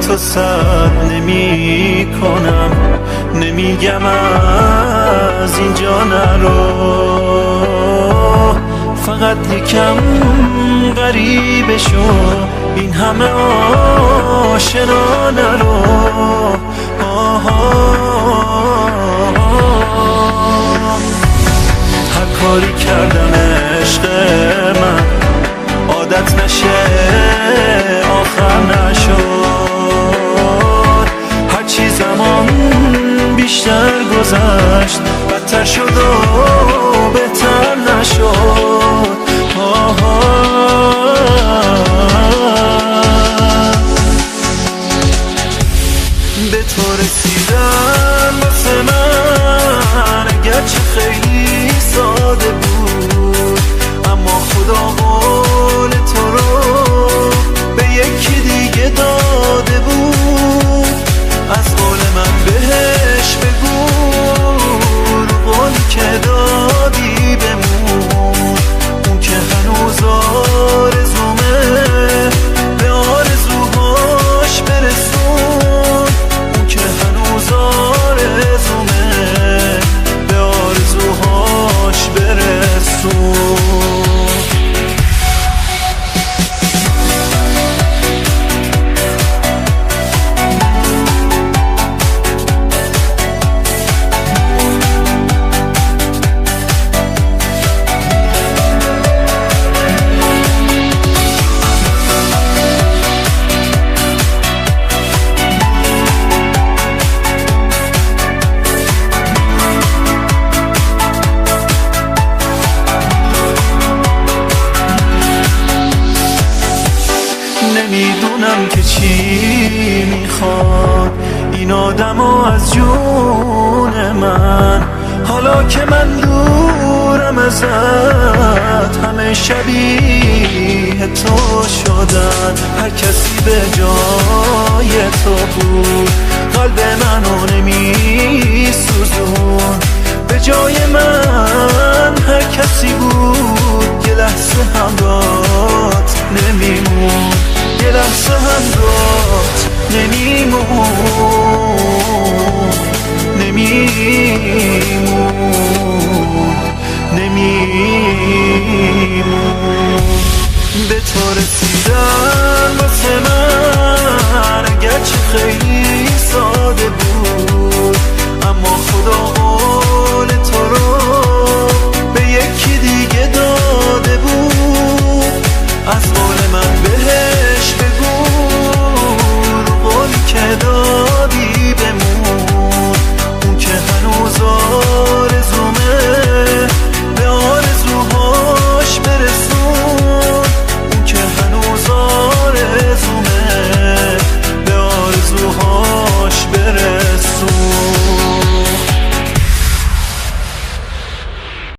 تو سد نمی کنم، نمیگم از اینجا نرو، فقط یکم غریبه شو، این همه آشنا نرو. هر کاری کردم عشق من عادت نشه آخر نشد، هرچی زمان بیشتر گذشت بدتر شد و بهتر نشد. به تو رسیدن واسه من اگرچه خیلی ساده بود، اما خدا قول تو رو به یکی دیگه داده بود. از قول من بهش بگو رو قولی که دادی بمون، اون که هنوز آرزومه به آرزوهاش برسون، اون که هنوز آرزومه به آرزوهاش برسون. نمیدونم که چی میخواد این آدمو از جون من، حالا که من دورم ازت همه شبیه تو شدن، هر کسی به جای تو بود قلب منو نمیسوزون، به جای من